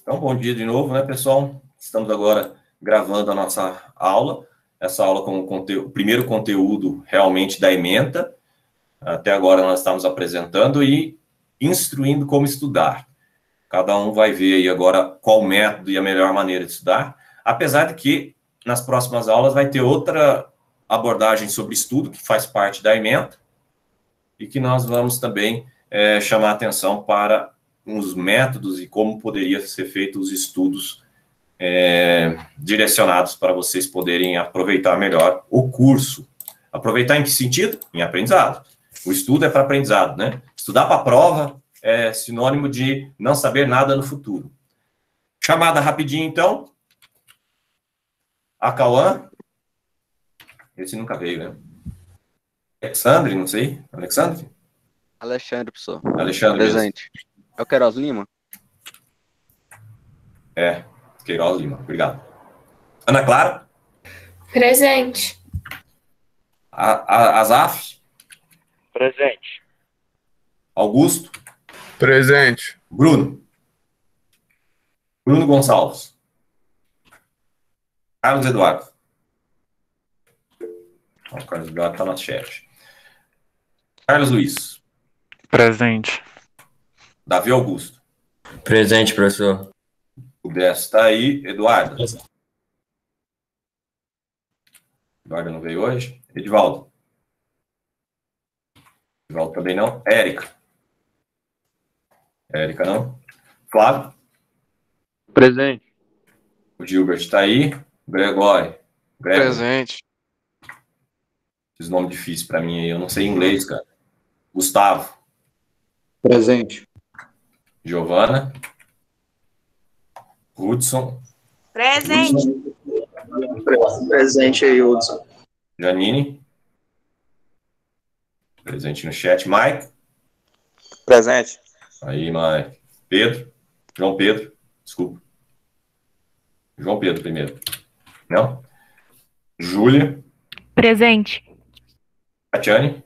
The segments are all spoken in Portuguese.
Então, bom dia de novo, né, pessoal? Estamos agora gravando a nossa aula. Essa aula com o primeiro conteúdo realmente da ementa. Até agora nós estamos apresentando e instruindo como estudar. Cada um vai ver aí agora qual método e a melhor maneira de estudar. Apesar de que nas próximas aulas vai ter outra abordagem sobre estudo, que faz parte da ementa, e que nós vamos também chamar atenção para os métodos e como poderia ser feito os estudos direcionados para vocês poderem aproveitar melhor o curso. Aproveitar em que sentido? Em aprendizado. O estudo é para aprendizado, né? Estudar para a prova é sinônimo de não saber nada no futuro. Chamada rapidinho, então. A Cauã. Esse nunca veio, né? Alexandre, não sei. Alexandre? Alexandre, professor. Alexandre Presente. Mesmo. É o Queiroz Lima? Queiroz Lima, obrigado. Ana Clara? Presente. Azaf? Presente. Augusto? Presente. Bruno? Bruno Gonçalves? Carlos Eduardo? O Carlos Eduardo está no chat. Carlos Luiz? Presente. Davi Augusto? Presente, professor. O Décio está aí. Eduardo? Eduardo não veio hoje. Edivaldo? Edivaldo também não. Érica? Érica não. Flávio? Presente. O Gilbert está aí. Gregório? Presente. Esse nome difícil para mim aí. Eu não sei inglês, cara. Gustavo? Presente. Giovana? Hudson? Presente. Presente aí, Hudson. Janine? Presente no chat. Mike? Presente. Aí, Mike. Pedro? João Pedro? Desculpa. João Pedro primeiro. Não? Júlia? Presente. Tatiane?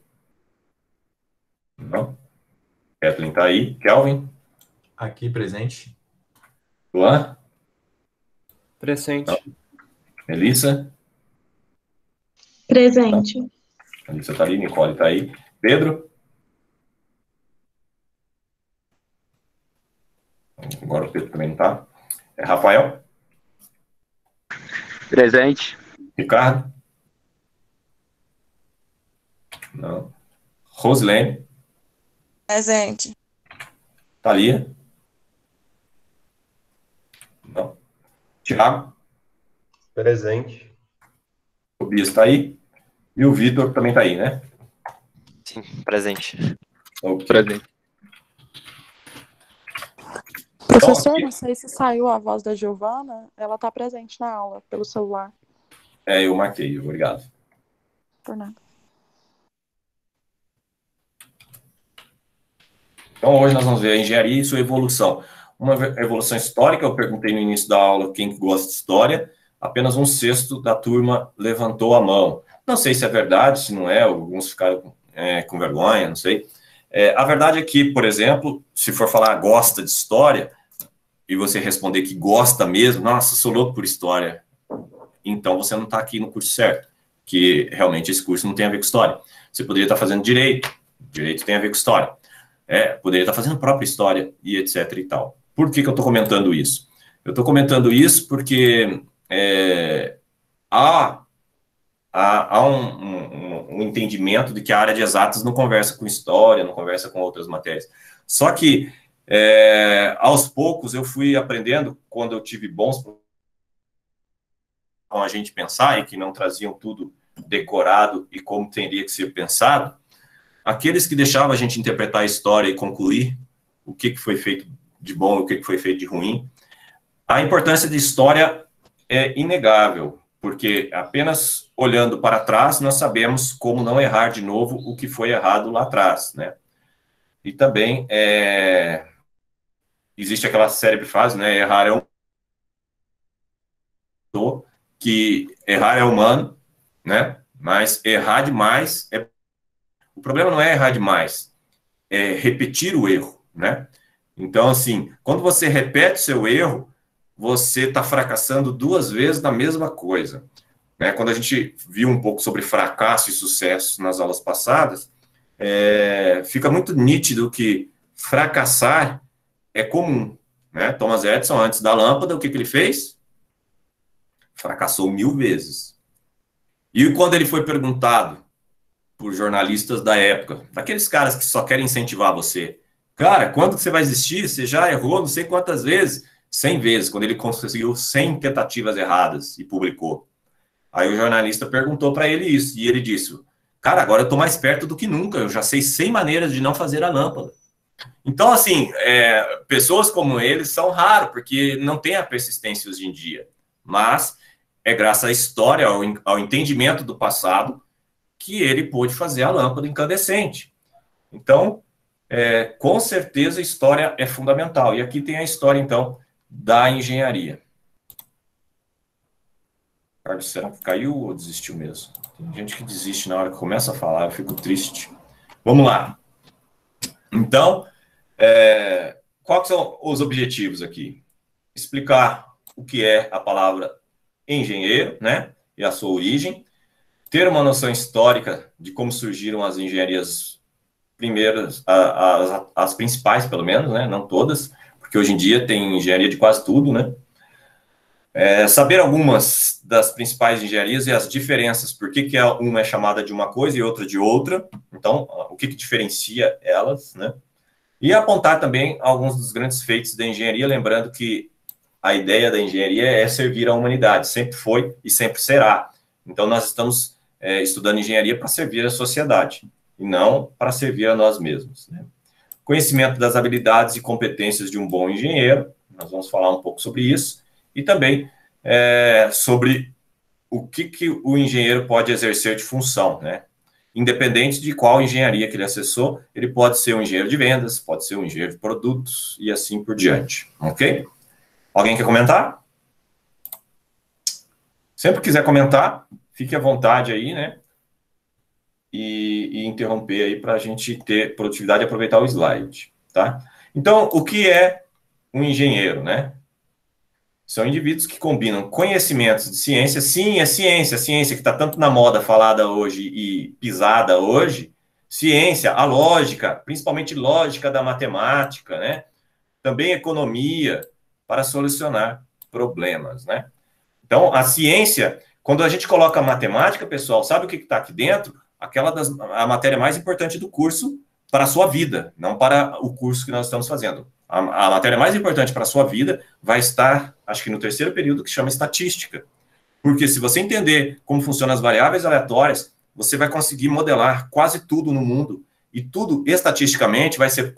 Não? Kathleen tá aí. Kelvin? Aqui, presente. Luan? Presente. Não. Melissa? Presente. Melissa tá ali. Nicole tá aí. Pedro? Agora o Pedro também não tá. Rafael? Presente. Ricardo? Não. Rosilene? Presente. Thalia? Não. Tiago? Presente. O Tobias está aí. E o Vitor também está aí, né? Sim, presente. Okay. Presente. Professor, não sei se saiu a voz da Giovana, ela está presente na aula, pelo celular. Eu marquei, obrigado. Por nada. Então, hoje nós vamos ver a engenharia e sua evolução. Uma evolução histórica, eu perguntei no início da aula quem gosta de história, apenas 1/6 da turma levantou a mão. Não sei se é verdade, se não é, alguns ficaram com vergonha, não sei. A verdade é que, por exemplo, se for falar gosta de história, e você responder que gosta mesmo, nossa, sou louco por história, então você não está aqui no curso certo, que realmente esse curso não tem a ver com história. Você poderia estar fazendo direito tem a ver com história. Poderia estar fazendo própria história e etc e tal. Por que eu estou comentando isso? Eu estou comentando isso porque há um entendimento de que a área de exatas não conversa com história, não conversa com outras matérias. Só que, aos poucos, eu fui aprendendo, quando eu tive bons com a gente pensar, e que não traziam tudo decorado e como teria que ser pensado, aqueles que deixavam a gente interpretar a história e concluir o que foi feito de bom e o que foi feito de ruim, a importância de história é inegável, porque apenas olhando para trás nós sabemos como não errar de novo o que foi errado lá atrás, né? E também existe aquela célebre frase, né? Errar é que errar é humano, né? Mas errar demais o problema não é errar demais, é repetir o erro, né? Então, assim, quando você repete seu erro, você está fracassando 2 vezes na mesma coisa. Né? Quando a gente viu um pouco sobre fracasso e sucesso nas aulas passadas, fica muito nítido que fracassar é comum. Né? Thomas Edison, antes da lâmpada, o que ele fez? Fracassou 1000 vezes. E quando ele foi perguntado por jornalistas da época, daqueles caras que só querem incentivar você, cara, quando que você vai existir? Você já errou não sei quantas vezes. 100 vezes, quando ele conseguiu 100 tentativas erradas e publicou. Aí o jornalista perguntou para ele isso, e ele disse, cara, agora eu estou mais perto do que nunca, eu já sei 100 maneiras de não fazer a lâmpada. Então, assim, pessoas como ele são raros, porque não tem a persistência hoje em dia. Mas é graças à história, ao entendimento do passado, que ele pôde fazer a lâmpada incandescente. Então, com certeza a história é fundamental. E aqui tem a história, então, da engenharia. Carlos, será que caiu ou desistiu mesmo? Tem gente que desiste na hora que começa a falar, eu fico triste. Vamos lá. Então, quais são os objetivos aqui? Explicar o que é a palavra engenheiro, né? E a sua origem. Ter uma noção histórica de como surgiram as engenharias primeiras, as principais, pelo menos, né? Não todas, porque hoje em dia tem engenharia de quase tudo, né? Saber algumas das principais engenharias e as diferenças, por que uma é chamada de uma coisa e outra de outra, então, o que diferencia elas, né? E apontar também alguns dos grandes feitos da engenharia, lembrando que a ideia da engenharia é servir à humanidade, sempre foi e sempre será. Então, nós estamos estudando engenharia para servir a sociedade, e não para servir a nós mesmos, né? Conhecimento das habilidades e competências de um bom engenheiro, nós vamos falar um pouco sobre isso, e também sobre o que o engenheiro pode exercer de função, né? Independente de qual engenharia que ele acessou, ele pode ser um engenheiro de vendas, pode ser um engenheiro de produtos, e assim por diante, ok? Alguém quer comentar? Sempre quiser comentar, fique à vontade aí, né? E interromper aí para a gente ter produtividade e aproveitar o slide, tá? Então, o que é um engenheiro, né? São indivíduos que combinam conhecimentos de ciência, sim, é ciência que está tanto na moda falada hoje e pisada hoje, ciência, a lógica, principalmente lógica da matemática, né? Também economia, para solucionar problemas, né? Então, a ciência, quando a gente coloca a matemática, pessoal, sabe o que está aqui dentro? A matéria mais importante do curso para a sua vida, não para o curso que nós estamos fazendo. A matéria mais importante para a sua vida vai estar, acho que no 3º período, que chama estatística. Porque se você entender como funcionam as variáveis aleatórias, você vai conseguir modelar quase tudo no mundo, e tudo estatisticamente vai ser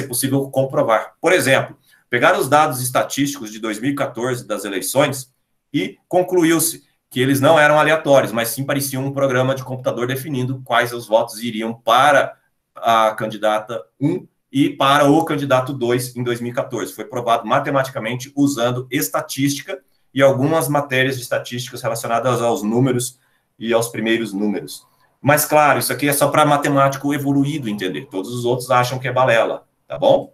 possível comprovar. Por exemplo, pegar os dados estatísticos de 2014 das eleições e concluiu-se que eles não eram aleatórios, mas sim pareciam um programa de computador definindo quais os votos iriam para a candidata 1 e para o candidato 2 em 2014. Foi provado matematicamente usando estatística e algumas matérias de estatísticas relacionadas aos números e aos primeiros números. Mas, claro, isso aqui é só para matemático evoluído entender. Todos os outros acham que é balela, tá bom?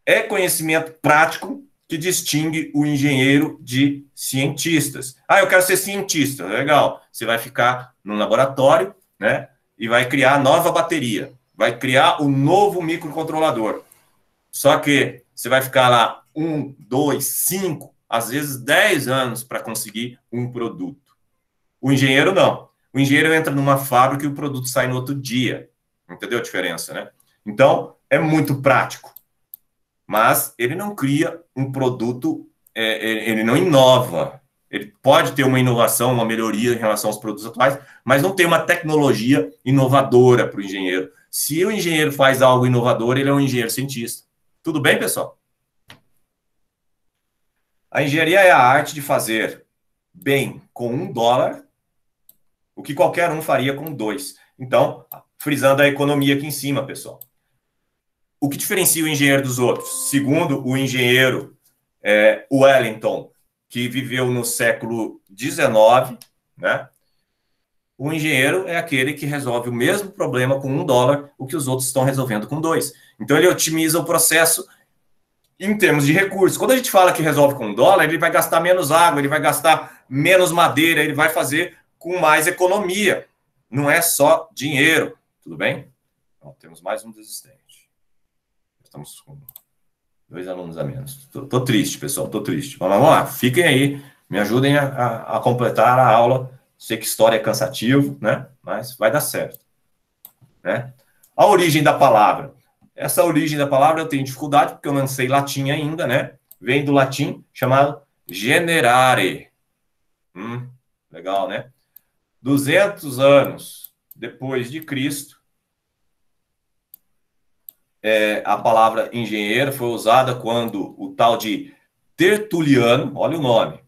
É conhecimento prático que distingue o engenheiro de cientistas. Ah, eu quero ser cientista, legal. Você vai ficar no laboratório, né, e vai criar a nova bateria, vai criar o novo microcontrolador. Só que você vai ficar lá 1, 2, 5, às vezes 10 anos para conseguir um produto. O engenheiro não. O engenheiro entra numa fábrica e o produto sai no outro dia. Entendeu a diferença, né? Então, é muito prático. Mas ele não cria um produto, ele não inova. Ele pode ter uma inovação, uma melhoria em relação aos produtos atuais, mas não tem uma tecnologia inovadora para o engenheiro. Se o engenheiro faz algo inovador, ele é um engenheiro cientista. Tudo bem, pessoal? A engenharia é a arte de fazer bem com $1 o que qualquer um faria com 2. Então, frisando a economia aqui em cima, pessoal. O que diferencia o engenheiro dos outros? Segundo o engenheiro Wellington, que viveu no século XIX, né? O engenheiro é aquele que resolve o mesmo problema com $1, o que os outros estão resolvendo com 2. Então, ele otimiza o processo em termos de recursos. Quando a gente fala que resolve com dólar, ele vai gastar menos água, ele vai gastar menos madeira, ele vai fazer com mais economia. Não é só dinheiro, tudo bem? Então, temos mais um desistente. Estamos com 2 alunos a menos. Tô triste, pessoal, tô triste. Vamos lá, fiquem aí, me ajudem a completar a aula. Sei que história é cansativo, né? Mas vai dar certo, né? A origem da palavra. Essa origem da palavra eu tenho dificuldade, porque eu não sei latim ainda, né? Vem do latim, chamado generare. Legal, né? 200 anos depois de Cristo, a palavra engenheiro foi usada quando o tal de Tertuliano, olha o nome,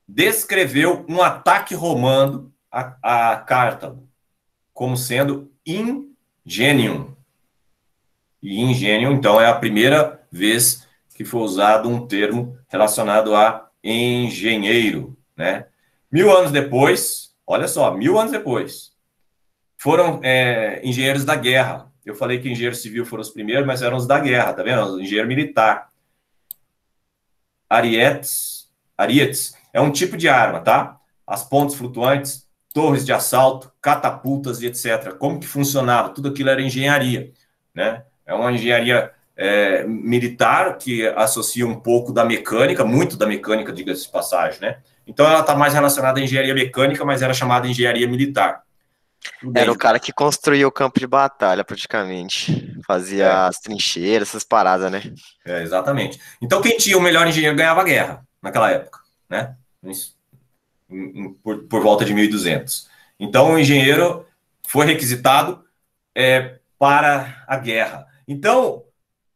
descreveu um ataque romano a Cartago como sendo ingenium. E ingênio, então, é a primeira vez que foi usado um termo relacionado a engenheiro, né? 1000 anos depois, olha só, 1000 anos depois, foram engenheiros da guerra. Eu falei que engenheiro civil foram os primeiros, mas eram os da guerra, tá vendo? Engenheiro militar. Arietes é um tipo de arma, tá? As pontes flutuantes, torres de assalto, catapultas e etc. Como que funcionava? Tudo aquilo era engenharia, né? É uma engenharia militar que associa um pouco da mecânica, muito da mecânica, diga-se de passagem, né? Então ela está mais relacionada à engenharia mecânica, mas era chamada engenharia militar. Era o cara que construía o campo de batalha, praticamente. Fazia as trincheiras, essas paradas, né? Exatamente. Então quem tinha o melhor engenheiro ganhava a guerra, naquela época, né? Por volta de 1200. Então o engenheiro foi requisitado para a guerra. Então,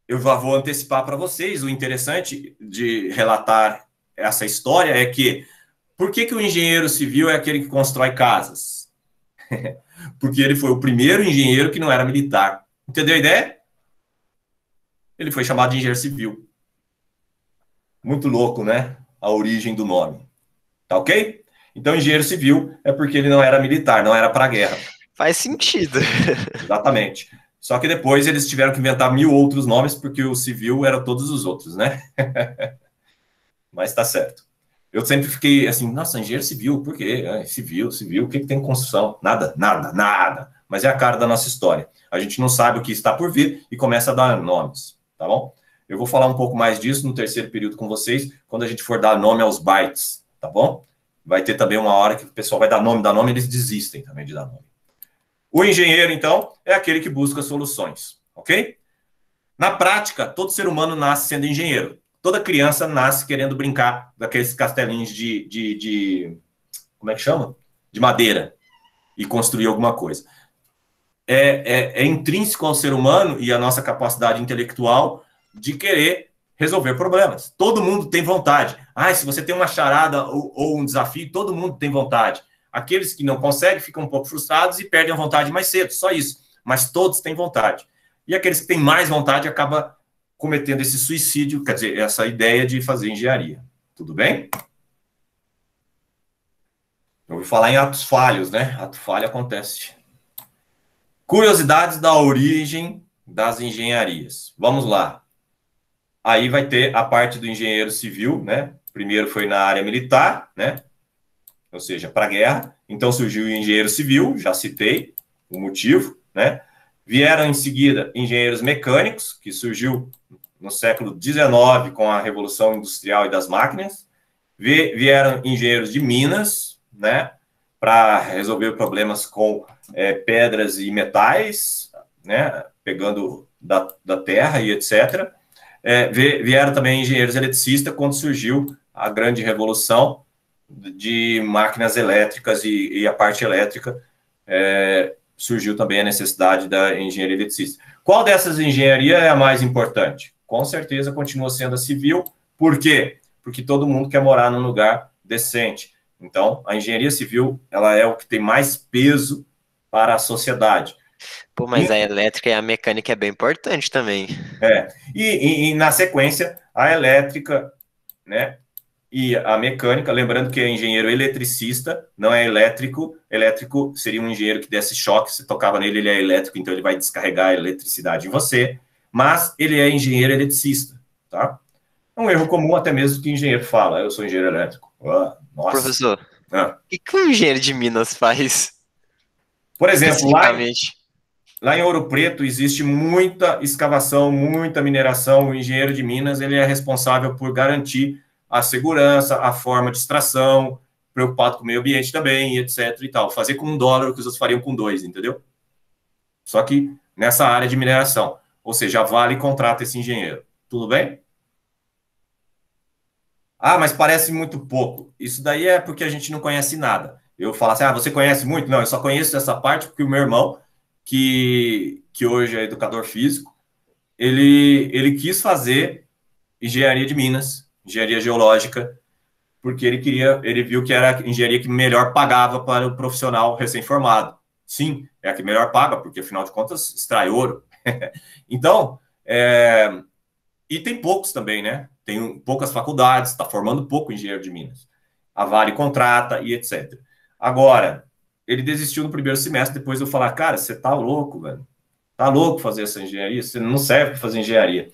eu já vou antecipar para vocês, o interessante de relatar essa história é que, por que o engenheiro civil é aquele que constrói casas? Porque ele foi o primeiro engenheiro que não era militar. Entendeu a ideia? Ele foi chamado de engenheiro civil. Muito louco, né? A origem do nome. Tá ok? Então, engenheiro civil é porque ele não era militar, não era para a guerra. Faz sentido. Exatamente. Só que depois eles tiveram que inventar 1000 outros nomes, porque o civil era todos os outros, né? Mas tá certo. Eu sempre fiquei assim, nossa, engenheiro civil, por quê? Civil, o que tem construção? Nada. Mas é a cara da nossa história. A gente não sabe o que está por vir e começa a dar nomes, tá bom? Eu vou falar um pouco mais disso no terceiro período com vocês, quando a gente for dar nome aos bytes, tá bom? Vai ter também uma hora que o pessoal vai dar nome, eles desistem também de dar nome. O engenheiro, então, é aquele que busca soluções, ok? Na prática, todo ser humano nasce sendo engenheiro. Toda criança nasce querendo brincar daqueles castelinhos como é que chama? De madeira e construir alguma coisa. É intrínseco ao ser humano e à nossa capacidade intelectual de querer resolver problemas. Todo mundo tem vontade. Se você tem uma charada ou um desafio, todo mundo tem vontade. Aqueles que não conseguem ficam um pouco frustrados e perdem a vontade mais cedo, só isso. Mas todos têm vontade. E aqueles que têm mais vontade acabam cometendo esse suicídio, quer dizer, essa ideia de fazer engenharia. Tudo bem? Eu ouvi falar em atos falhos, né? Ato falho acontece. Curiosidades da origem das engenharias. Vamos lá. Aí vai ter a parte do engenheiro civil, né? Primeiro foi na área militar, né? Ou seja, para a guerra. Então surgiu o engenheiro civil, já citei o motivo, né? Vieram em seguida engenheiros mecânicos, que surgiu no século XIX com a Revolução Industrial e das Máquinas. Vieram engenheiros de minas, né? Para resolver problemas com pedras e metais, né? Pegando da terra e etc. Vieram também engenheiros eletricistas quando surgiu a grande revolução de máquinas elétricas e a parte elétrica, surgiu também a necessidade da engenharia eletricista. Qual dessas engenharias é a mais importante? Com certeza continua sendo a civil. Por quê? Porque todo mundo quer morar num lugar decente. Então, a engenharia civil, ela é o que tem mais peso para a sociedade. Pô, mas a elétrica e a mecânica é bem importante também. E na sequência, a elétrica, né? E a mecânica, lembrando que é engenheiro eletricista, não é elétrico. Elétrico seria um engenheiro que desse choque, se tocava nele, ele é elétrico, então ele vai descarregar a eletricidade em você. mas ele é engenheiro eletricista, tá? É um erro comum até mesmo que engenheiro fala, eu sou engenheiro elétrico. Ah, nossa. Professor, o que um engenheiro de Minas faz? Por exemplo, lá em Ouro Preto existe muita escavação, muita mineração. O engenheiro de Minas, ele é responsável por garantir a segurança, a forma de extração, preocupado com o meio ambiente também, etc e tal. Fazer com $1 o que os outros fariam com 2, entendeu? Só que nessa área de mineração. Ou seja, a Vale contrata esse engenheiro. Tudo bem? Ah, mas parece muito pouco. Isso daí é porque a gente não conhece nada. Eu falo assim, você conhece muito? Não, eu só conheço essa parte porque o meu irmão, que hoje é educador físico, ele quis fazer engenharia de Minas, engenharia geológica, porque ele viu que era a engenharia que melhor pagava para o profissional recém-formado. Sim, é a que melhor paga, porque afinal de contas extrai ouro. Então, e tem poucos também, né? Tem poucas faculdades, está formando pouco engenheiro de Minas. A Vale contrata e etc. Agora, ele desistiu no primeiro semestre, depois eu falar, cara, você tá louco, velho. Tá louco fazer essa engenharia? Você não serve para fazer engenharia.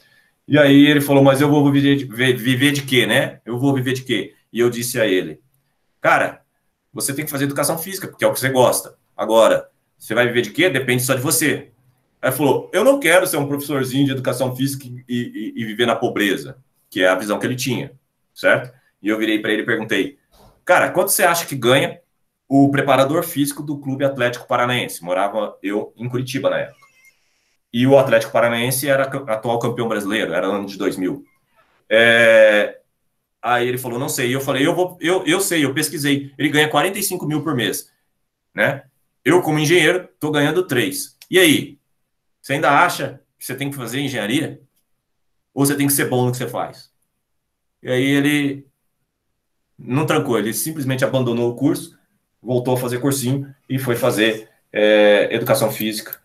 E aí ele falou, mas eu vou viver de quê, né? Eu vou viver de quê? E eu disse a ele, cara, você tem que fazer educação física, porque é o que você gosta. Agora, você vai viver de quê? Depende só de você. Aí ele falou, eu não quero ser um professorzinho de educação física e viver na pobreza, que é a visão que ele tinha, certo? E eu virei para ele e perguntei, cara, quanto você acha que ganha o preparador físico do Clube Atlético Paranaense? Morava eu em Curitiba na época. E o Atlético Paranaense era atual campeão brasileiro, era ano de 2000. Aí ele falou, não sei. E eu falei, eu sei, eu pesquisei. Ele ganha 45 mil por mês, né? Eu, como engenheiro, estou ganhando 3. E aí? Você ainda acha que você tem que fazer engenharia? Ou você tem que ser bom no que você faz? E aí ele não trancou, ele simplesmente abandonou o curso, voltou a fazer cursinho e foi fazer educação física.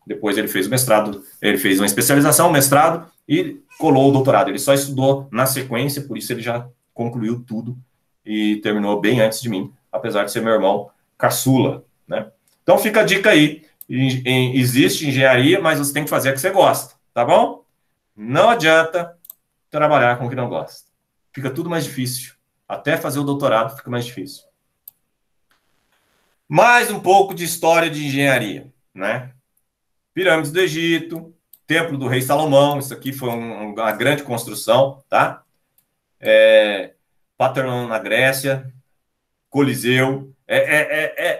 Depois ele fez o mestrado, ele fez uma especialização, mestrado e colou o doutorado. Ele só estudou na sequência, por isso ele já concluiu tudo e terminou bem antes de mim, apesar de ser meu irmão caçula, né? Então fica a dica aí. Existe engenharia, mas você tem que fazer o que você gosta, tá bom? Não adianta trabalhar com o que não gosta. Fica tudo mais difícil. Até fazer o doutorado fica mais difícil. Mais um pouco de história de engenharia, né? Pirâmides do Egito, Templo do Rei Salomão, isso aqui foi uma grande construção, tá? Partenon na Grécia, Coliseu.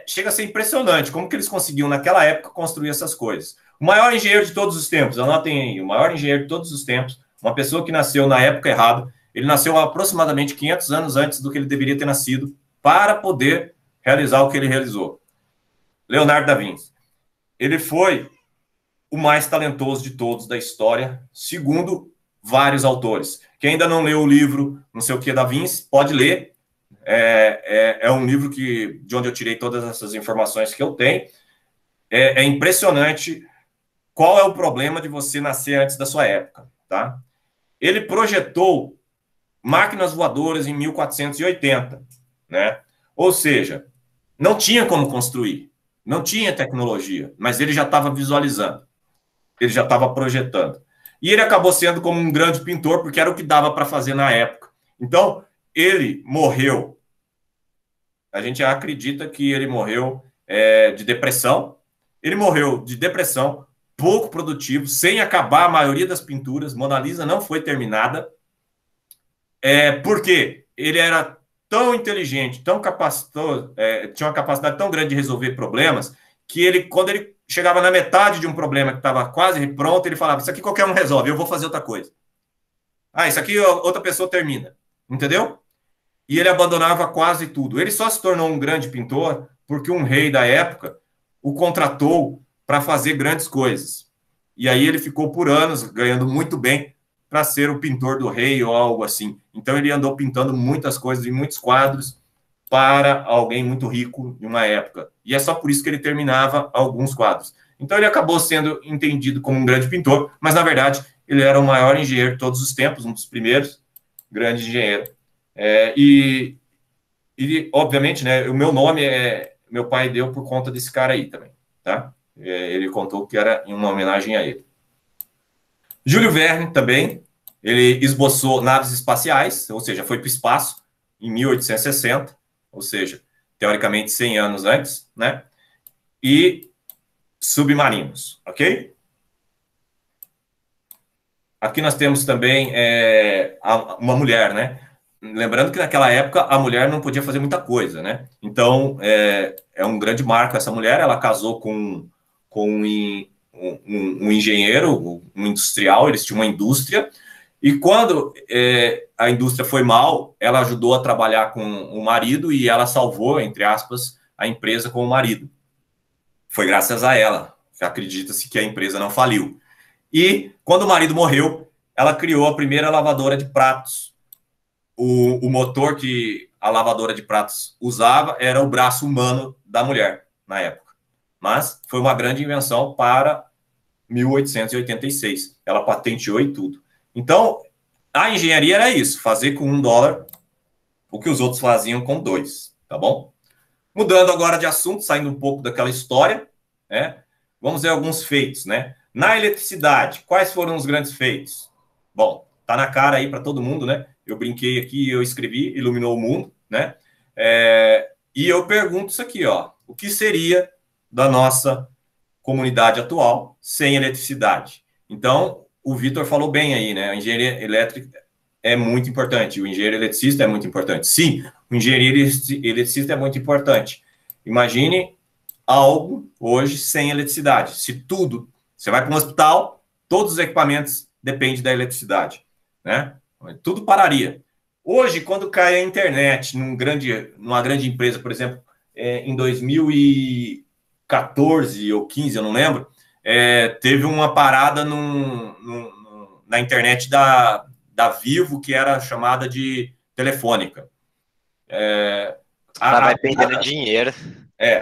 Chega a ser impressionante como que eles conseguiam, naquela época, construir essas coisas. O maior engenheiro de todos os tempos, anotem aí, o maior engenheiro de todos os tempos, uma pessoa que nasceu na época errada, ele nasceu aproximadamente 500 anos antes do que ele deveria ter nascido para poder realizar o que ele realizou. Leonardo da Vinci. Ele foi o mais talentoso de todos da história, segundo vários autores. Quem ainda não leu o livro, não sei o que, da Vinci, pode ler. É um livro de onde eu tirei todas essas informações que eu tenho. É impressionante qual é o problema de você nascer antes da sua época, tá? Ele projetou máquinas voadoras em 1480, né? Ou seja, não tinha como construir, não tinha tecnologia, mas ele já estava visualizando, ele já estava projetando. E ele acabou sendo como um grande pintor, porque era o que dava para fazer na época. Então, ele morreu. A gente acredita que ele morreu de depressão. Ele morreu de depressão, pouco produtivo, sem acabar a maioria das pinturas. Mona Lisa não foi terminada. Porque ele era tão inteligente, tão capacitado, tinha uma capacidade tão grande de resolver problemas, que ele, quando ele chegava na metade de um problema que estava quase pronto, ele falava, isso aqui qualquer um resolve, eu vou fazer outra coisa. Isso aqui outra pessoa termina. Entendeu? E ele abandonava quase tudo. Ele só se tornou um grande pintor porque um rei da época o contratou para fazer grandes coisas. E aí ele ficou por anos ganhando muito bem para ser o pintor do rei ou algo assim. Então ele andou pintando muitas coisas e muitos quadros para alguém muito rico de uma época. E é só por isso que ele terminava alguns quadros. Então ele acabou sendo entendido como um grande pintor, mas na verdade ele era o maior engenheiro de todos os tempos, um dos primeiros grandes engenheiros. E obviamente, né, o meu nome meu pai deu por conta desse cara aí também, tá? Ele contou que era em uma homenagem a ele. Júlio Verne também, ele esboçou naves espaciais, ou seja, foi para o espaço em 1860, ou seja, teoricamente 100 anos antes, né? E submarinos, ok? Aqui nós temos também uma mulher, né? Lembrando que naquela época a mulher não podia fazer muita coisa, né? Então, é um grande marco essa mulher, ela casou com um engenheiro, um industrial, eles tinham uma indústria, e quando a indústria foi mal, ela ajudou a trabalhar com o marido e ela salvou, entre aspas, a empresa com o marido. Foi graças a ela, acredita-se que a empresa não faliu. E quando o marido morreu, ela criou a primeira lavadora de pratos. O motor que a lavadora de pratos usava era o braço humano da mulher, na época. Mas foi uma grande invenção para 1886. Ela patenteou e tudo. Então, a engenharia era isso, fazer com $1 o que os outros faziam com 2, tá bom? Mudando agora de assunto, saindo um pouco daquela história, né? Vamos ver alguns feitos, né? Na eletricidade, quais foram os grandes feitos? Bom, tá na cara aí para todo mundo, né? Eu brinquei aqui, eu escrevi, iluminou o mundo, né? E eu pergunto isso aqui, ó. O que seria da nossa comunidade atual sem eletricidade? Então, o Vitor falou bem aí, né? A engenharia elétrica é muito importante, o engenheiro eletricista é muito importante. Sim, o engenheiro eletricista é muito importante. Imagine algo hoje sem eletricidade. Se tudo, você vai para um hospital, todos os equipamentos dependem da eletricidade, né? Tudo pararia. Hoje, quando cai a internet numa grande empresa, por exemplo, em 2014 ou 15, eu não lembro, teve uma parada na internet da Vivo, que era chamada de telefônica. Vai perdendo dinheiro.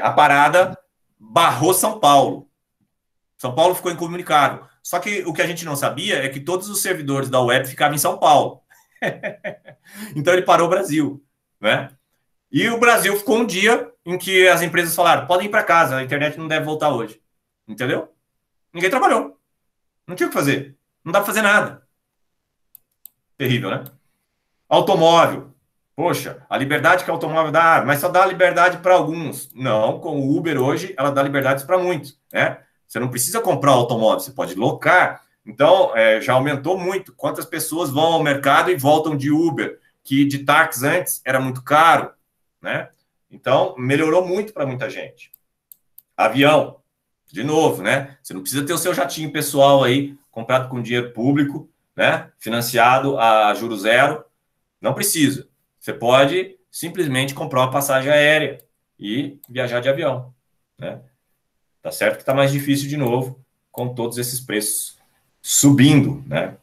A parada barrou São Paulo. São Paulo ficou incomunicável. Só que o que a gente não sabia é que todos os servidores da web ficavam em São Paulo. Então ele parou o Brasil, né? E o Brasil ficou um dia em que as empresas falaram, podem ir para casa, a internet não deve voltar hoje. Entendeu? Ninguém trabalhou. Não tinha o que fazer. Não dá para fazer nada. Terrível, né? Automóvel. Poxa, a liberdade que o automóvel dá, mas só dá liberdade para alguns. Não, com o Uber hoje, ela dá liberdades para muitos, né? Você não precisa comprar um automóvel, você pode locar. Então, já aumentou muito. Quantas pessoas vão ao mercado e voltam de Uber, que de táxi antes era muito caro, né? Então, melhorou muito para muita gente. Avião, de novo, né? Você não precisa ter o seu jatinho pessoal aí, comprado com dinheiro público, né? Financiado a juros zero. Não precisa. Você pode simplesmente comprar uma passagem aérea e viajar de avião, né? Tá certo que tá mais difícil de novo, com todos esses preços subindo, né?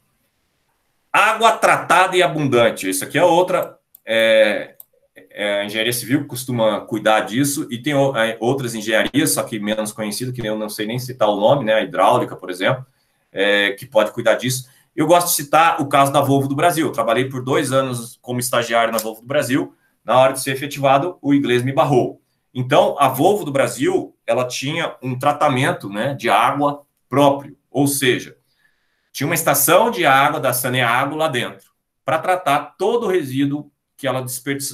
Água tratada e abundante. Isso aqui é outra... a engenharia civil costuma cuidar disso, e tem outras engenharias, só que menos conhecidas, que eu não sei nem citar o nome, né? A hidráulica, por exemplo, que pode cuidar disso. Eu gosto de citar o caso da Volvo do Brasil. Eu trabalhei por 2 anos como estagiário na Volvo do Brasil. Na hora de ser efetivado, o inglês me barrou. Então, a Volvo do Brasil, ela tinha um tratamento, né, de água próprio. Ou seja, tinha uma estação de água da Saneago lá dentro, para tratar todo o resíduo que ela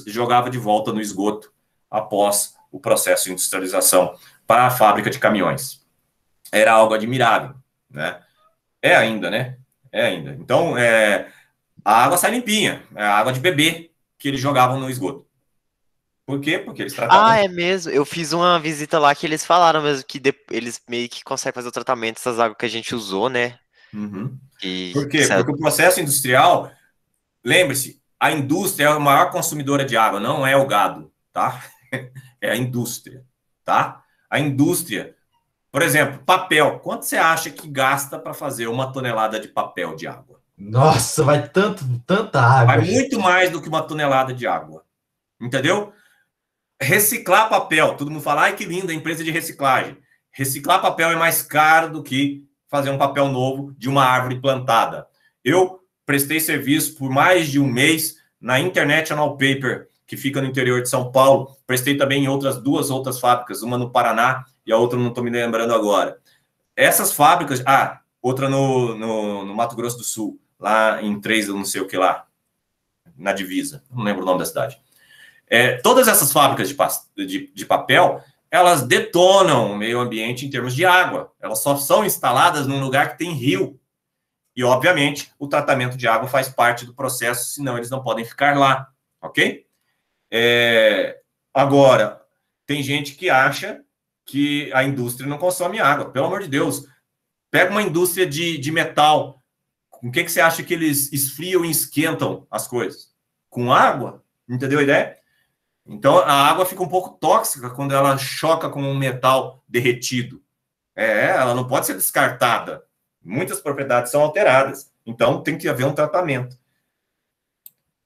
jogava de volta no esgoto após o processo de industrialização para a fábrica de caminhões. Era algo admirável, né? É ainda, né? É ainda. Então, a água sai limpinha, é a água de bebê que eles jogavam no esgoto. Por quê? Porque eles tratavam... Ah, é mesmo. Eu fiz uma visita lá que eles falaram mesmo que eles meio que conseguem fazer o tratamento dessas águas que a gente usou, né? Uhum. Por quê? Porque o processo industrial, lembre-se, a indústria é a maior consumidora de água, não é o gado, tá? É a indústria, tá? A indústria, por exemplo, papel. Quanto você acha que gasta para fazer 1 tonelada de papel de água? Nossa, vai tanta água. Vai muito mais do que 1 tonelada de água, entendeu? Reciclar papel, todo mundo fala, ai que linda a empresa de reciclagem. Reciclar papel é mais caro do que fazer um papel novo de uma árvore plantada. Eu prestei serviço por mais de um mês na International Paper, que fica no interior de São Paulo. Prestei também em 2 outras fábricas, uma no Paraná e a outra não estou me lembrando agora. Essas fábricas... outra no Mato Grosso do Sul, lá em 3, não sei o que lá, na divisa, não lembro o nome da cidade. Todas essas fábricas de papel, elas detonam o meio ambiente em termos de água. Elas só são instaladas num lugar que tem rio. E, obviamente, o tratamento de água faz parte do processo, senão eles não podem ficar lá, ok? Agora, tem gente que acha que a indústria não consome água. Pelo amor de Deus, pega uma indústria de metal. Com o que você acha que eles esfriam e esquentam as coisas? Com água? Entendeu a ideia? Então, a água fica um pouco tóxica quando ela choca com um metal derretido. Ela não pode ser descartada. Muitas propriedades são alteradas. Então, tem que haver um tratamento.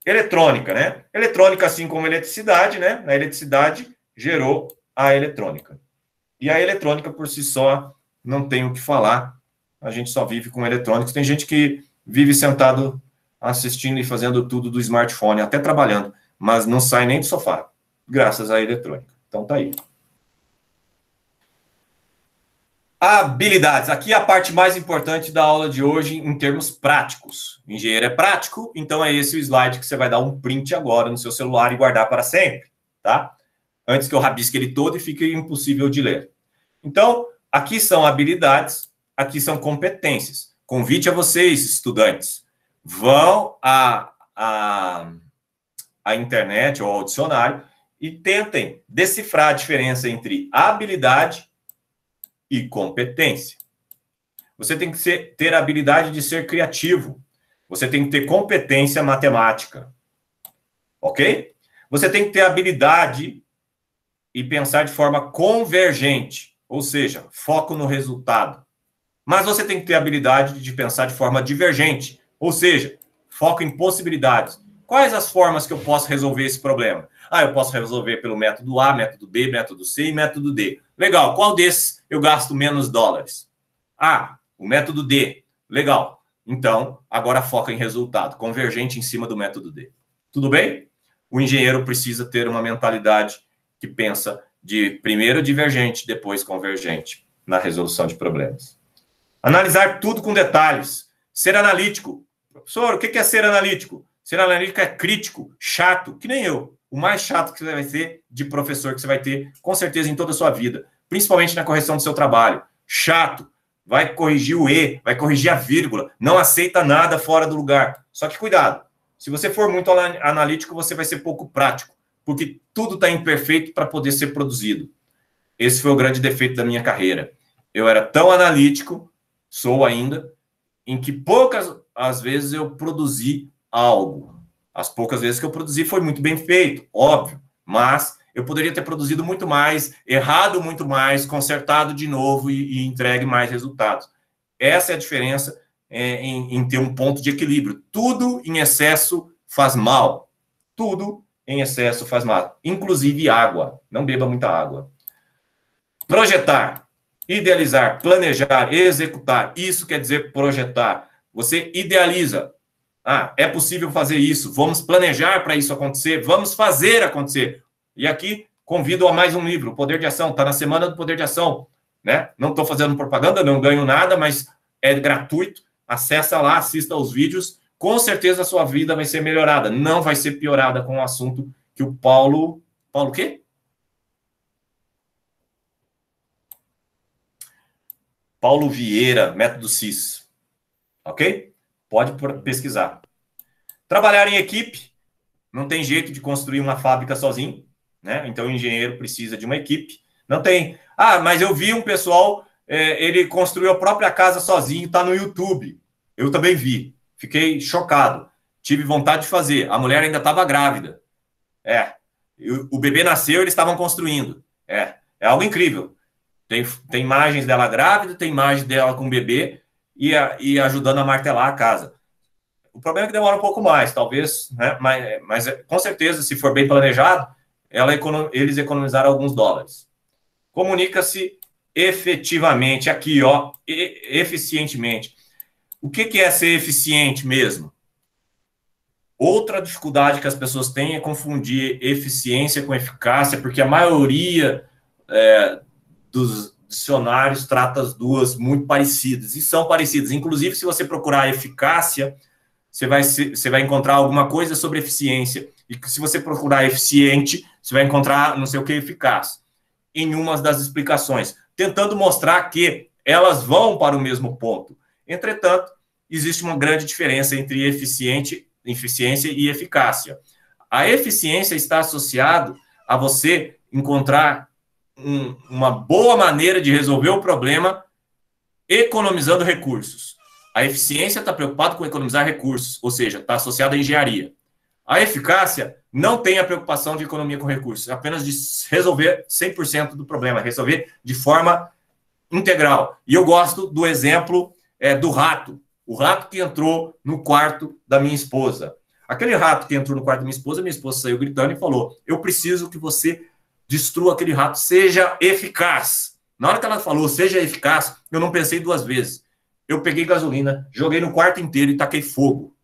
Eletrônica, né? Eletrônica, assim como eletricidade, né? A eletricidade gerou a eletrônica. E a eletrônica, por si só, não tem o que falar. A gente só vive com eletrônicos. Tem gente que vive sentado assistindo e fazendo tudo do smartphone, até trabalhando, mas não sai nem do sofá, graças à eletrônica. Então, tá aí. Habilidades. Aqui é a parte mais importante da aula de hoje em termos práticos. O engenheiro é prático, então é esse o slide que você vai dar um print agora no seu celular e guardar para sempre, tá? Antes que eu rabisque ele todo e fique impossível de ler. Então, aqui são habilidades, aqui são competências. Convite a vocês, estudantes, vão à internet ou ao dicionário e tentem decifrar a diferença entre habilidade e competência. Você tem que ter a habilidade de ser criativo. Você tem que ter competência matemática. Ok? Você tem que ter habilidade e pensar de forma convergente, ou seja, foco no resultado. Mas você tem que ter a habilidade de pensar de forma divergente, ou seja, foco em possibilidades. Quais as formas que eu posso resolver esse problema? Eu posso resolver pelo método A, método B, método C e método D. Legal, qual desses eu gasto menos dólares? O método D. Legal. Então, agora foca em resultado, convergente em cima do método D. Tudo bem? O engenheiro precisa ter uma mentalidade que pensa de primeiro divergente, depois convergente na resolução de problemas. Analisar tudo com detalhes. Ser analítico. Professor, o que é ser analítico? Ser analítico é crítico, chato, que nem eu. O mais chato que você vai ter de professor que você vai ter, com certeza, em toda a sua vida. Principalmente na correção do seu trabalho. Chato. Vai corrigir o E, vai corrigir a vírgula. Não aceita nada fora do lugar. Só que cuidado. Se você for muito analítico, você vai ser pouco prático. Porque tudo está imperfeito para poder ser produzido. Esse foi o grande defeito da minha carreira. Eu era tão analítico, sou ainda, em que poucas as vezes eu produzi algo. As poucas vezes que eu produzi foi muito bem feito, óbvio, mas eu poderia ter produzido muito mais, errado muito mais, consertado de novo e entregue mais resultados. Essa é a diferença em ter um ponto de equilíbrio. Tudo em excesso faz mal. Tudo em excesso faz mal. Inclusive água. Não beba muita água. Projetar, idealizar, planejar, executar. Isso quer dizer projetar. Você idealiza. É possível fazer isso. Vamos planejar para isso acontecer. Vamos fazer acontecer. E aqui, convido a mais um livro, O Poder de Ação. Está na Semana do Poder de Ação. Né? Não estou fazendo propaganda, não ganho nada, mas é gratuito. Acessa lá, assista aos vídeos. Com certeza a sua vida vai ser melhorada. Não vai ser piorada com o assunto que o Paulo... Paulo o quê? Paulo Vieira, método CIS. Ok? Pode pesquisar. Trabalhar em equipe. Não tem jeito de construir uma fábrica sozinho, né? Então, o engenheiro precisa de uma equipe. Não tem... mas eu vi um pessoal, ele construiu a própria casa sozinho, está no YouTube. Eu também vi. Fiquei chocado. Tive vontade de fazer. A mulher ainda estava grávida. O bebê nasceu, eles estavam construindo. É algo incrível. Tem imagens dela grávida, tem imagens dela com o bebê, e ajudando a martelar a casa. O problema é que demora um pouco mais, talvez, né? Mas com certeza, se for bem planejado, eles economizaram alguns dólares. Comunica-se efetivamente, aqui, eficientemente. O que é ser eficiente mesmo? Outra dificuldade que as pessoas têm é confundir eficiência com eficácia, porque a maioria dos dicionários tratam as duas muito parecidas, e são parecidas. Inclusive, se você procurar eficácia, você vai encontrar alguma coisa sobre eficiência. E se você procurar eficiente, você vai encontrar não sei o que eficaz. Em uma das explicações, tentando mostrar que elas vão para o mesmo ponto. Entretanto, existe uma grande diferença entre eficiência e eficácia. A eficiência está associada a você encontrar uma boa maneira de resolver o problema economizando recursos. A eficiência está preocupada com economizar recursos, ou seja, está associada à engenharia. A eficácia não tem a preocupação de economia com recursos, é apenas de resolver 100% do problema, resolver de forma integral. E eu gosto do exemplo do rato. O rato que entrou no quarto da minha esposa. Aquele rato que entrou no quarto da minha esposa saiu gritando e falou: eu preciso que você destrua aquele rato, seja eficaz. Na hora que ela falou, seja eficaz, eu não pensei duas vezes. Eu peguei gasolina, joguei no quarto inteiro e taquei fogo.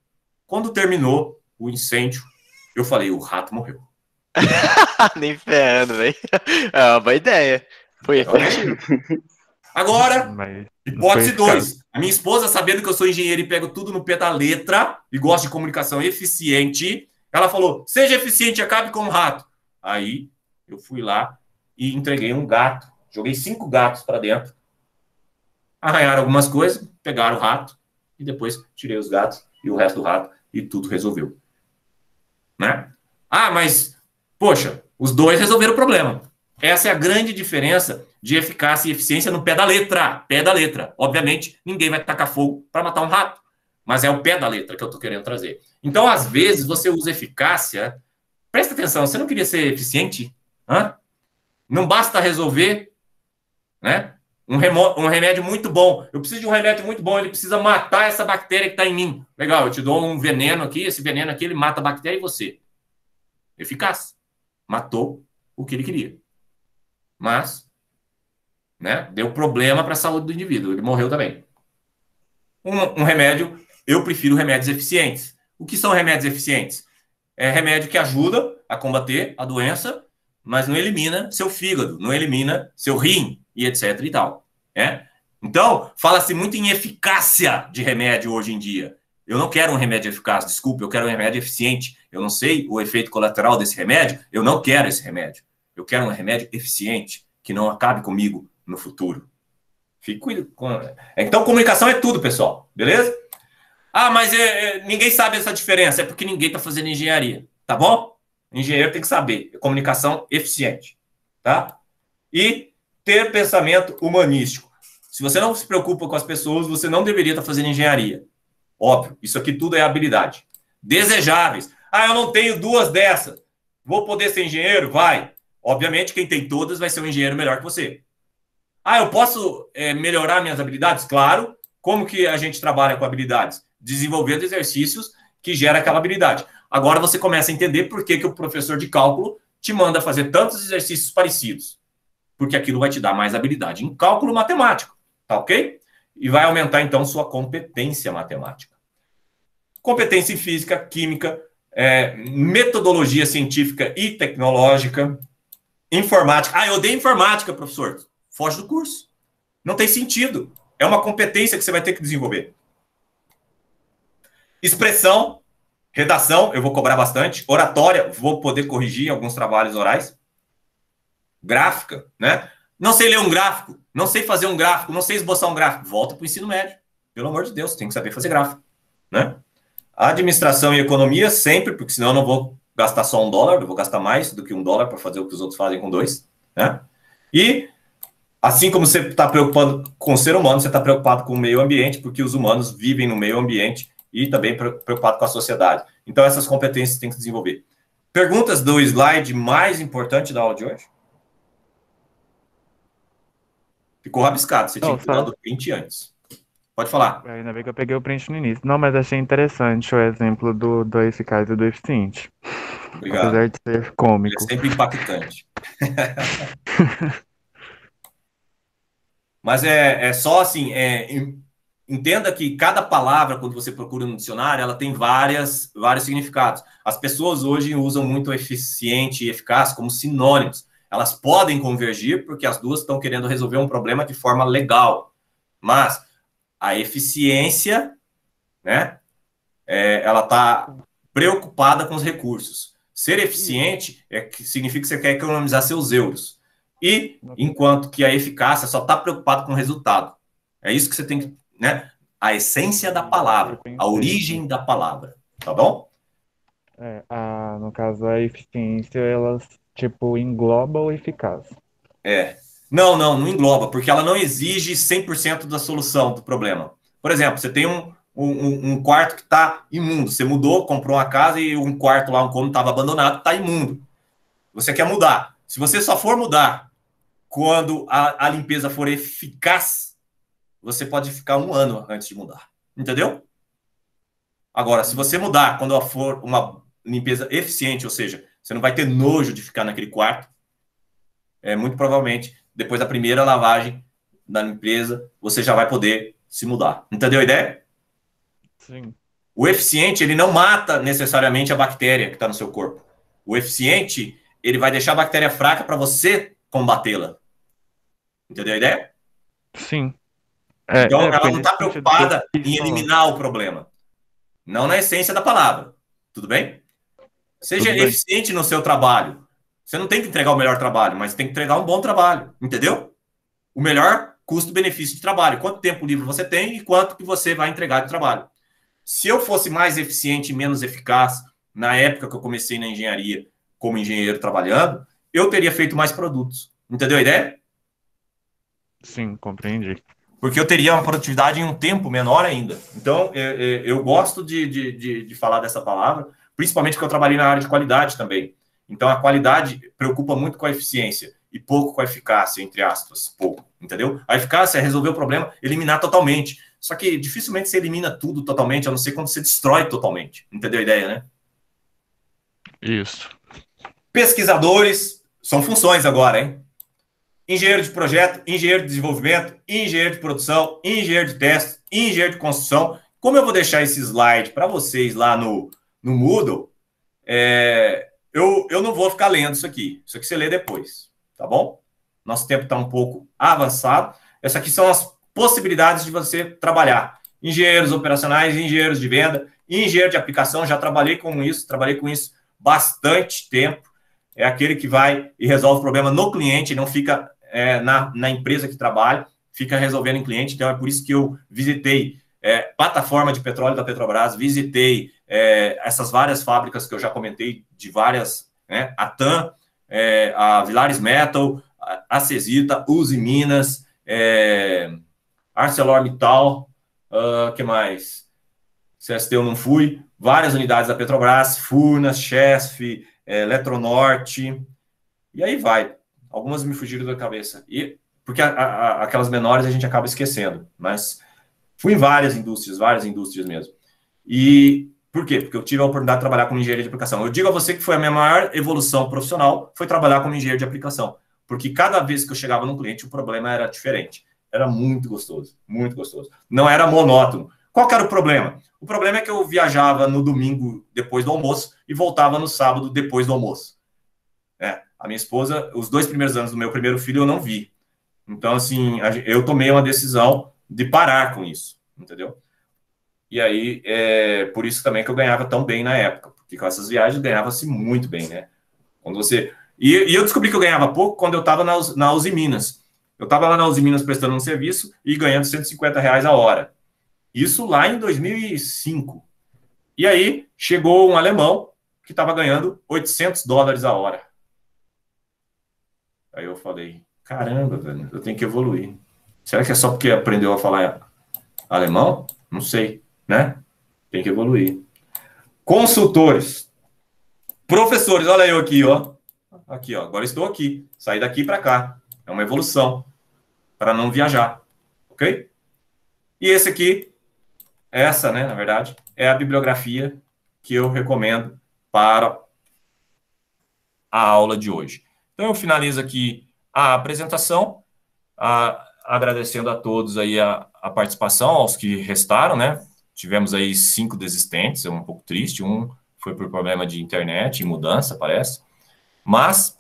Quando terminou o incêndio, eu falei, o rato morreu. Nem ferrando, velho. É uma boa ideia. Foi efetivo. Agora, hipótese 2. A minha esposa, sabendo que eu sou engenheiro e pego tudo no pé da letra e gosto de comunicação eficiente, ela falou, seja eficiente, acabe com o rato. Aí, eu fui lá e entreguei um gato. Joguei 5 gatos para dentro. Arranharam algumas coisas, pegaram o rato e depois tirei os gatos e o resto do rato e tudo resolveu. Né? Ah, mas, poxa, os dois resolveram o problema. Essa é a grande diferença de eficácia e eficiência no pé da letra. Pé da letra. Obviamente, ninguém vai tacar fogo para matar um rato. Mas é o pé da letra que eu estou querendo trazer. Então, às vezes, você usa eficácia. Presta atenção, você não queria ser eficiente? Hã? Não basta resolver, né? Um remédio muito bom. Eu preciso de um remédio muito bom, ele precisa matar essa bactéria que está em mim. Legal, eu te dou um veneno aqui, esse veneno aqui, ele mata a bactéria e você. Eficaz. Matou o que ele queria. Mas, né, deu problema para a saúde do indivíduo, ele morreu também. Um remédio, eu prefiro remédios eficientes. O que são remédios eficientes? É remédio que ajuda a combater a doença, mas não elimina seu fígado, não elimina seu rim, e etc e tal. Né? Então, fala-se muito em eficácia de remédio hoje em dia. Eu não quero um remédio eficaz, desculpe, eu quero um remédio eficiente. Eu não sei o efeito colateral desse remédio, eu não quero esse remédio. Eu quero um remédio eficiente, que não acabe comigo no futuro. Então, comunicação é tudo, pessoal. Beleza? Ah, mas ninguém sabe essa diferença. É porque ninguém está fazendo engenharia. Tá bom? Engenheiro tem que saber. Comunicação eficiente. Tá? E ter pensamento humanístico. Se você não se preocupa com as pessoas, você não deveria estar fazendo engenharia. Óbvio. Isso aqui tudo é habilidade. Desejáveis. Ah, eu não tenho 2 dessas. Vou poder ser engenheiro? Vai. Obviamente, quem tem todas vai ser um engenheiro melhor que você. Ah, eu posso melhorar minhas habilidades? Claro. Como que a gente trabalha com habilidades? Desenvolvendo exercícios que geram aquela habilidade. Agora você começa a entender por que o professor de cálculo te manda fazer tantos exercícios parecidos. Porque aquilo vai te dar mais habilidade em cálculo matemático. Tá ok? E vai aumentar, então, sua competência matemática. Competência em física, química, metodologia científica e tecnológica, informática. Ah, eu odeio informática, professor. Foge do curso. Não tem sentido. É uma competência que você vai ter que desenvolver. Expressão, redação, eu vou cobrar bastante. Oratória, vou poder corrigir alguns trabalhos orais. Gráfica, né? Não sei ler um gráfico, não sei fazer um gráfico, não sei esboçar um gráfico. Volta para o ensino médio. Pelo amor de Deus, tem que saber fazer gráfico, né? Administração e economia, sempre, porque senão eu não vou gastar só $1, eu vou gastar mais do que $1 para fazer o que os outros fazem com 2, né? E, assim como você está preocupado com o ser humano, você está preocupado com o meio ambiente, porque os humanos vivem no meio ambiente e também preocupado com a sociedade. Então, essas competências tem que desenvolver. Perguntas do slide mais importante da aula de hoje? Ficou rabiscado, você tinha que dar do print antes. Pode falar. Ainda bem que eu peguei o print no início. Não, mas achei interessante o exemplo do eficaz e do eficiente. Obrigado. Apesar de ser cômico. É sempre impactante. Mas é só assim, entenda que cada palavra, quando você procura no dicionário, ela tem vários significados. As pessoas hoje usam muito eficiente e eficaz como sinônimos. Elas podem convergir porque as duas estão querendo resolver um problema de forma legal. Mas a eficiência, né, ela está preocupada com os recursos. Ser eficiente significa que você quer economizar seus euros. E, enquanto que a eficácia só está preocupada com o resultado. É isso que você tem que... né? A essência da palavra, a origem da palavra. Tá bom? No caso, a eficiência, ela, tipo, engloba o eficaz. Não engloba, porque ela não exige 100% da solução do problema. Por exemplo, você tem um quarto que está imundo. Você mudou, comprou uma casa e um quarto lá, um cômodo estava abandonado, está imundo. Você quer mudar. Se você só for mudar quando a limpeza for eficaz, você pode ficar 1 ano antes de mudar. Entendeu? Agora, se você mudar quando for uma limpeza eficiente, ou seja, você não vai ter nojo de ficar naquele quarto, muito provavelmente, depois da primeira lavagem da limpeza, você já vai poder se mudar. Entendeu a ideia? Sim. O eficiente, ele não mata necessariamente a bactéria que está no seu corpo. O eficiente, ele vai deixar a bactéria fraca para você combatê-la. Entendeu a ideia? Sim. Então, ela não está preocupada em eliminar o problema. Não na essência da palavra. Tudo bem? Seja eficiente no seu trabalho. Você não tem que entregar o melhor trabalho, mas tem que entregar um bom trabalho. Entendeu? O melhor custo-benefício de trabalho. Quanto tempo livre você tem e quanto que você vai entregar de trabalho. Se eu fosse mais eficiente e menos eficaz, na época que eu comecei na engenharia, como engenheiro trabalhando, eu teria feito mais produtos. Entendeu a ideia? Sim, compreendi. Porque eu teria uma produtividade em um tempo menor ainda. Então, eu gosto de falar dessa palavra, principalmente porque eu trabalhei na área de qualidade também. Então, a qualidade preocupa muito com a eficiência e pouco com a eficácia, entre aspas, pouco, entendeu? A eficácia é resolver o problema, eliminar totalmente. Só que dificilmente você elimina tudo totalmente, a não ser quando você destrói totalmente. Entendeu a ideia, né? Isso. Pesquisadores, são funções agora, hein? Engenheiro de projeto, engenheiro de desenvolvimento, engenheiro de produção, engenheiro de teste, engenheiro de construção. Como eu vou deixar esse slide para vocês lá no Moodle, eu não vou ficar lendo isso aqui. Isso aqui você lê depois, tá bom? Nosso tempo está um pouco avançado. Essas aqui são as possibilidades de você trabalhar. Engenheiros operacionais, engenheiros de venda, engenheiro de aplicação. Já trabalhei com isso bastante tempo. É aquele que vai e resolve o problema no cliente, não fica na empresa que trabalha, fica resolvendo em cliente. Então, é por isso que eu visitei plataforma de petróleo da Petrobras, visitei essas várias fábricas que eu já comentei, de várias, né? A TAM, a Villares Metal, a Cesita, Uzi Minas, ArcelorMittal, que mais? CST eu não fui. Várias unidades da Petrobras, Furnas, Chesf, Eletronorte, e aí vai. Algumas me fugiram da cabeça. Porque aquelas menores a gente acaba esquecendo. Mas fui em várias indústrias mesmo. E por quê? Porque eu tive a oportunidade de trabalhar como engenheiro de aplicação. Eu digo a você que foi a minha maior evolução profissional, foi trabalhar como engenheiro de aplicação. Porque cada vez que eu chegava num cliente, o problema era diferente. Era muito gostoso, muito gostoso. Não era monótono. Qual que era o problema? O problema é que eu viajava no domingo depois do almoço e voltava no sábado depois do almoço. A minha esposa, os 2 primeiros anos do meu primeiro filho eu não vi. Então, assim, eu tomei uma decisão de parar com isso, entendeu? E aí, por isso também que eu ganhava tão bem na época, porque com essas viagens ganhava-se muito bem, né? Quando você... E eu descobri que eu ganhava pouco quando eu estava na Uzi Minas. Eu estava lá na Uzi Minas prestando um serviço e ganhando R$150 a hora. Isso lá em 2005. E aí, chegou um alemão que estava ganhando $800 a hora. Aí eu falei, caramba, velho, eu tenho que evoluir. Será que é só porque aprendeu a falar alemão? Não sei, né? Tem que evoluir. Consultores. Professores, olha eu aqui, ó. Aqui, ó. Agora estou aqui. Saí daqui para cá. É uma evolução. Para não viajar. Ok? E esse aqui, essa, né, na verdade, é a bibliografia que eu recomendo para a aula de hoje. Então, eu finalizo aqui a apresentação, agradecendo a todos aí a participação, aos que restaram, né? Tivemos aí 5 desistentes, é um pouco triste, um foi por problema de internet e mudança, parece. Mas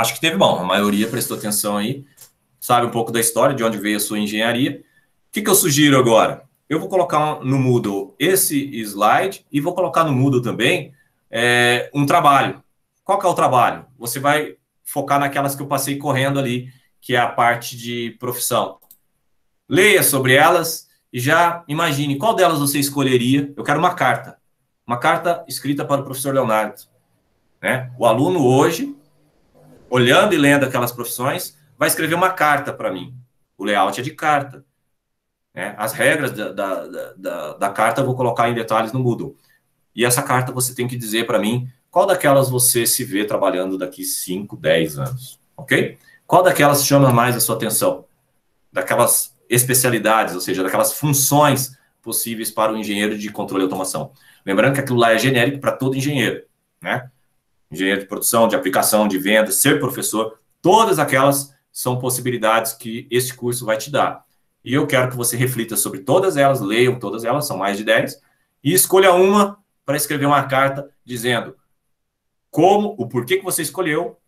Acho que teve bom. A maioria prestou atenção aí, sabe um pouco da história, de onde veio a sua engenharia. O que eu sugiro agora? Eu vou colocar no Moodle esse slide e vou colocar no Moodle também um trabalho. Qual que é o trabalho? Você vai focar naquelas que eu passei correndo ali, que é a parte de profissão. Leia sobre elas e já imagine qual delas você escolheria. Eu quero uma carta escrita para o professor Leonardo. Né? O aluno hoje, olhando e lendo aquelas profissões, vai escrever uma carta para mim. O layout é de carta. Né? As regras da carta eu vou colocar em detalhes no Moodle. E essa carta você tem que dizer para mim qual daquelas você se vê trabalhando daqui 5, 10 anos. Ok? Qual daquelas chama mais a sua atenção? Daquelas especialidades, ou seja, daquelas funções possíveis para o engenheiro de controle e automação. Lembrando que aquilo lá é genérico para todo engenheiro. Né? Engenheiro de produção, de aplicação, de venda, ser professor, todas aquelas são possibilidades que esse curso vai te dar. E eu quero que você reflita sobre todas elas, leiam todas elas, são mais de 10, e escolha uma para escrever uma carta dizendo o porquê que você escolheu,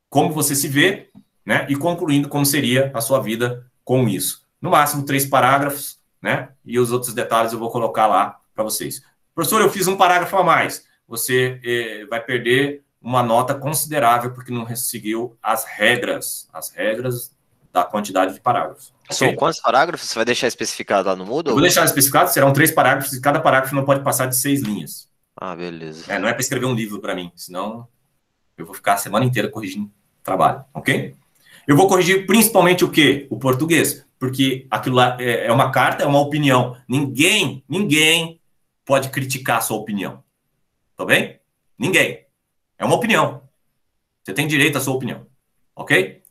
como você se vê, né, e concluindo como seria a sua vida com isso. No máximo 3 parágrafos, né, e os outros detalhes eu vou colocar lá para vocês. Professor, eu fiz um parágrafo a mais. Você vai perder uma nota considerável porque não seguiu as regras da quantidade de parágrafos. São Okay? quantos parágrafos? Você vai deixar especificado lá no Moodle? Eu vou deixar especificado, serão 3 parágrafos e cada parágrafo não pode passar de 6 linhas. Ah, beleza. Não é para escrever um livro para mim, senão eu vou ficar a semana inteira corrigindo trabalho, ok? Eu vou corrigir principalmente o quê? O português, porque aquilo lá é uma carta, é uma opinião. Ninguém pode criticar a sua opinião. Tá bem? Ninguém. É uma opinião. Você tem direito à sua opinião. Ok?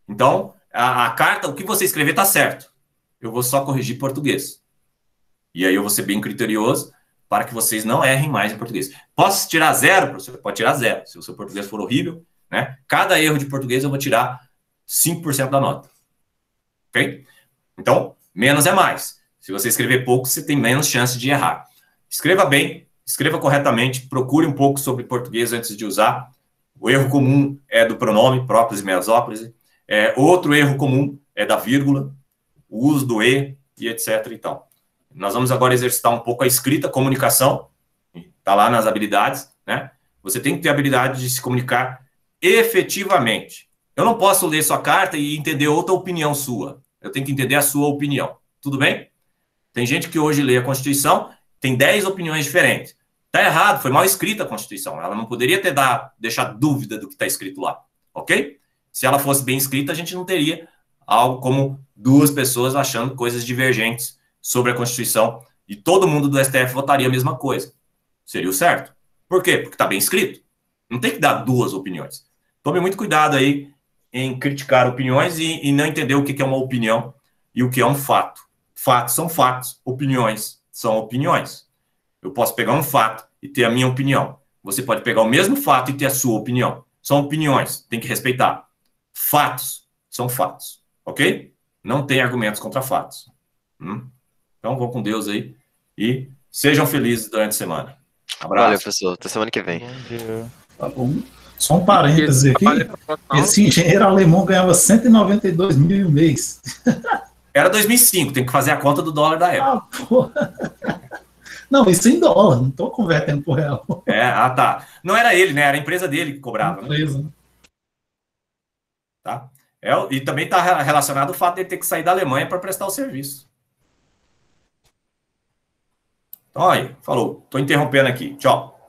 Então, a carta, o que você escrever tá certo. Eu vou só corrigir português. E aí eu vou ser bem criterioso para que vocês não errem mais em português. Posso tirar 0, professor? Pode tirar 0. Se o seu português for horrível, né? Cada erro de português eu vou tirar 5% da nota. Ok? Então, menos é mais. Se você escrever pouco, você tem menos chance de errar. Escreva bem, escreva corretamente, procure um pouco sobre português antes de usar. O erro comum é do pronome, próprise e mesóprise. Outro erro comum é da vírgula, o uso do e etc. e tal. Nós vamos agora exercitar um pouco a escrita, a comunicação. Está lá nas habilidades, né? Você tem que ter a habilidade de se comunicar efetivamente. Eu não posso ler sua carta e entender outra opinião sua. Eu tenho que entender a sua opinião. Tudo bem? Tem gente que hoje lê a Constituição, tem 10 opiniões diferentes. Está errado, foi mal escrita a Constituição. Ela não poderia deixado dúvida do que está escrito lá. Ok? Se ela fosse bem escrita, a gente não teria algo como 2 pessoas achando coisas divergentes sobre a Constituição e todo mundo do STF votaria a mesma coisa. Seria o certo. Por quê? Porque está bem escrito. Não tem que dar 2 opiniões. Tome muito cuidado aí em criticar opiniões e não entender o que é uma opinião e o que é um fato. Fatos são fatos, opiniões são opiniões. Eu posso pegar um fato e ter a minha opinião. Você pode pegar o mesmo fato e ter a sua opinião. São opiniões, tem que respeitar. Fatos são fatos, ok? Não tem argumentos contra fatos. Então, vão com Deus aí e sejam felizes durante a semana. Abraço. Valeu, professor. Até semana que vem. Tá bom. Só um parêntese aqui. Esse engenheiro alemão ganhava 192 mil em mês. Era 2005, tem que fazer a conta do dólar da época. Porra. Não, isso em dólar, não estou convertendo por real. Tá. Não era ele, né? Era a empresa dele que cobrava. Empresa. Né? Tá? E também está relacionado o fato de ele ter que sair da Alemanha para prestar o serviço. Então, aí, falou. Estou interrompendo aqui. Tchau.